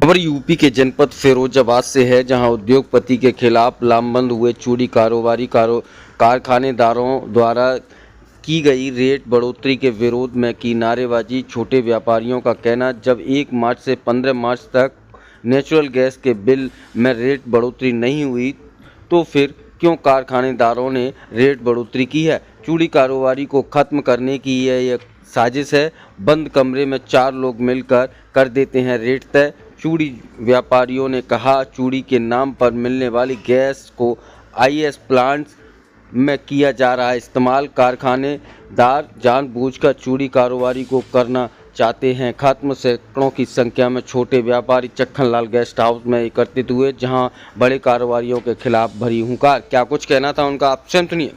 खबर यूपी के जनपद फिरोजाबाद से है, जहां उद्योगपति के खिलाफ लामबंद हुए चूड़ी कारखानेदारों द्वारा की गई रेट बढ़ोतरी के विरोध में की नारेबाजी। छोटे व्यापारियों का कहना, जब 1 मार्च से 15 मार्च तक नेचुरल गैस के बिल में रेट बढ़ोतरी नहीं हुई तो फिर क्यों कारखानेदारों ने रेट बढ़ोतरी की है। चूड़ी कारोबारी को खत्म करने की यह साजिश है। बंद कमरे में 4 लोग मिलकर कर देते हैं रेट तय। चूड़ी व्यापारियों ने कहा, चूड़ी के नाम पर मिलने वाली गैस को आईएस प्लांट्स में किया जा रहा है इस्तेमाल। कारखानेदार जानबूझकर चूड़ी कारोबारी को करना चाहते हैं खत्म। सैकड़ों की संख्या में छोटे व्यापारी चक्खनलाल गेस्ट हाउस में एकत्रित हुए, जहां बड़े कारोबारियों के खिलाफ भरी हुंकार। क्या कुछ कहना था उनका, आप स्वयं सुनिए।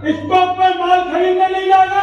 स्टॉक पर माल खरीदने नहीं जाएगा।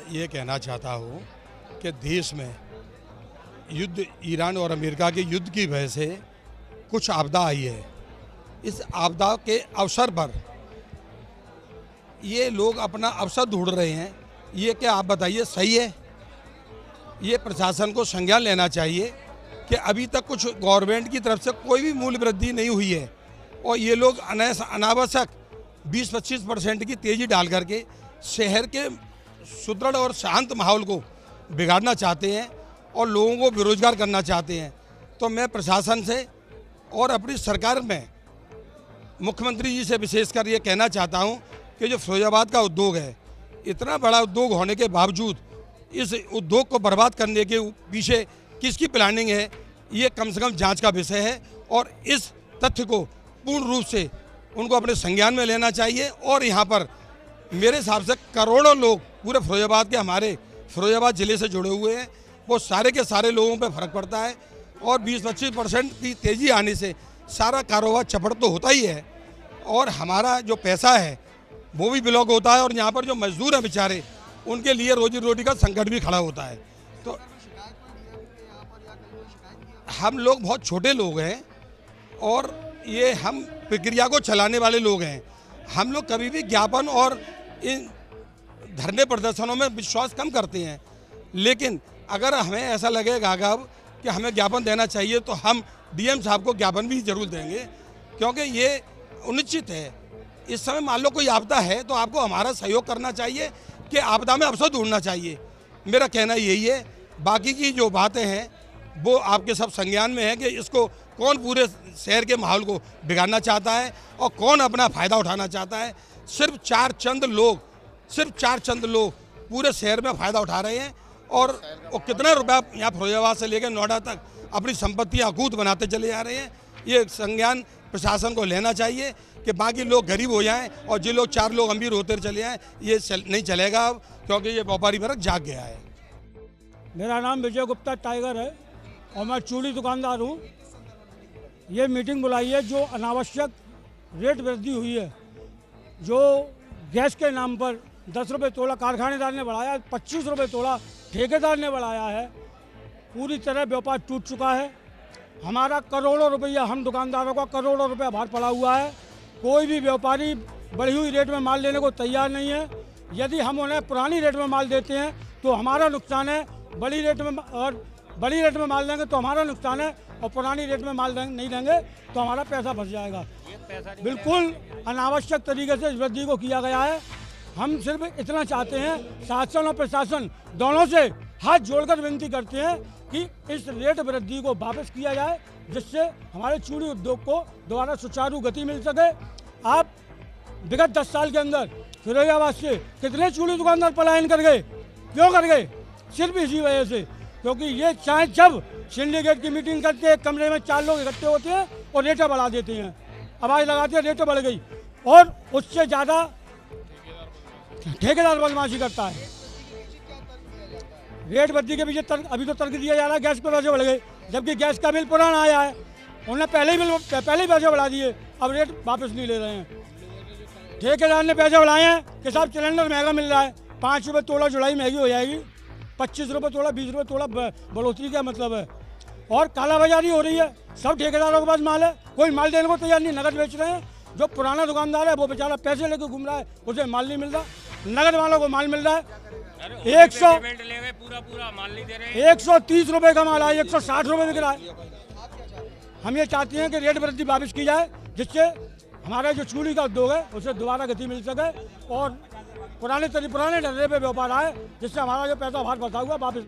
ये कहना चाहता हूँ कि देश में युद्ध, ईरान और अमेरिका के युद्ध की वजह से कुछ आपदा आई है। इस आपदा के अवसर पर ये लोग अपना अवसर ढूंढ रहे हैं। ये क्या आप बताइए, सही है? ये प्रशासन को संज्ञान लेना चाहिए कि अभी तक कुछ गवर्नमेंट की तरफ से कोई भी मूल्य वृद्धि नहीं हुई है और ये लोग अनावश्यक 20-25% की तेज़ी डाल करके शहर के सुदृढ़ और शांत माहौल को बिगाड़ना चाहते हैं और लोगों को बेरोजगार करना चाहते हैं। तो मैं प्रशासन से और अपनी सरकार में मुख्यमंत्री जी से विशेषकर ये कहना चाहता हूँ कि जो फिरोजाबाद का उद्योग है, इतना बड़ा उद्योग होने के बावजूद इस उद्योग को बर्बाद करने के पीछे किसकी प्लानिंग है, ये कम से कम जांच का विषय है और इस तथ्य को पूर्ण रूप से उनको अपने संज्ञान में लेना चाहिए। और यहाँ पर मेरे हिसाब से करोड़ों लोग पूरे फिरोजाबाद के, हमारे फिरोजाबाद ज़िले से जुड़े हुए हैं, वो सारे के सारे लोगों पे फर्क पड़ता है और 20-25% की तेज़ी आने से सारा कारोबार चपड़ तो होता ही है और हमारा जो पैसा है वो भी ब्लॉक होता है और यहाँ पर जो मजदूर हैं बेचारे, उनके लिए रोजी रोटी का संकट भी खड़ा होता है। तो हम लोग बहुत छोटे लोग हैं और ये हम प्रक्रिया को चलाने वाले लोग हैं। हम लोग कभी भी ज्ञापन और इन धरने प्रदर्शनों में विश्वास कम करते हैं, लेकिन अगर हमें ऐसा लगेगा अब कि हमें ज्ञापन देना चाहिए तो हम डीएम साहब को ज्ञापन भी जरूर देंगे, क्योंकि ये उनिश्चित है। इस समय मान लो कोई आपदा है तो आपको हमारा सहयोग करना चाहिए कि आपदा में अवसर ढूंढना चाहिए। मेरा कहना यही है। बाकी की जो बातें हैं वो आपके सब संज्ञान में है कि इसको कौन पूरे शहर के माहौल को बिगाड़ना चाहता है और कौन अपना फ़ायदा उठाना चाहता है। सिर्फ चार चंद लोग पूरे शहर में फ़ायदा उठा रहे हैं और वो कितना रुपया यहाँ फिरोजाबाद से लेकर नोएडा तक अपनी संपत्तियाँ अकूत बनाते चले जा रहे हैं। ये संज्ञान प्रशासन को लेना चाहिए कि बाकी लोग गरीब हो जाएं और जो लोग 4 लोग अमीर होते चले जाएं। ये नहीं चलेगा अब, क्योंकि ये व्यापारी वर्ग जाग गया है। मेरा नाम विजय गुप्ता टाइगर है और मैं चूड़ी दुकानदार हूँ। ये मीटिंग बुलाई है जो अनावश्यक रेट वृद्धि हुई है, जो गैस के नाम पर 10 रुपये तोला कारखानेदार ने बढ़ाया, 25 रुपये तोला ठेकेदार ने बढ़ाया है। पूरी तरह व्यापार टूट चुका है। हमारा करोड़ों रुपया, हम दुकानदारों का करोड़ों रुपया भार पड़ा हुआ है। कोई भी व्यापारी बढ़ी हुई रेट में माल लेने को तैयार नहीं है। यदि हम उन्हें पुरानी रेट में माल देते हैं तो हमारा नुकसान है, बड़ी रेट में माल देंगे तो हमारा नुकसान है और पुरानी रेट में माल नहीं देंगे तो हमारा पैसा फंस जाएगा। बिल्कुल अनावश्यक तरीके से इस वृद्धि को किया गया है। हम सिर्फ इतना चाहते हैं, शासन और प्रशासन दोनों से हाथ जोड़कर विनती करते हैं कि इस रेट वृद्धि को वापस किया जाए, जिससे हमारे चूड़ी उद्योग को दोबारा सुचारू गति मिल सके। आप विगत 10 साल के अंदर फिरोजाबाद से कितने चूड़ी दुकानदार पलायन कर गए, क्यों कर गए? सिर्फ इसी वजह से, क्योंकि ये चाहे जब सिंडिकेट की मीटिंग करते हैं, कमरे में 4 लोग इकट्ठे होते हैं और रेटें बढ़ा देते हैं, आवाज़ लगाते हैं, रेटें बढ़ गई, और उससे ज़्यादा ठेकेदार बदमाशी करता है। रेट वृद्धि के पीछे अभी तो तर्क दिया जा रहा है गैस के पैसे बढ़ गए, जबकि गैस का बिल पुराना आया है, उन्होंने पहले ही पैसे बढ़ा दिए, अब रेट वापस नहीं ले रहे हैं। ठेकेदार ने पैसे बढ़ाए हैं कि साहब सिलेंडर महंगा मिल रहा है, 5 रुपये तोला जुलाई महंगी हो जाएगी, 25 रुपये तोला, 20 रुपये तोला बढ़ोतरी का मतलब है। और कालाबाजारी हो रही है, सब ठेकेदारों के पास माल है, कोई माल देने को तैयार नहीं, नगद बेच रहे हैं। जो पुराना दुकानदार है वो बेचारा पैसे लेके घूम रहा है, उसे माल नहीं मिल रहा, नगद वालों को माल मिल रहा है। 130 रुपये का माल है, 160 रुपये बिक रहा है। हम ये चाहते हैं कि रेट वृद्धि वापस की जाए, जिससे हमारा जो चूड़ी का उद्योग है उसे दोबारा गति मिल सके और पुराने ढर्रे पे व्यापार आए, जिससे हमारा जो पैसा बाहर फंसा हुआ वापस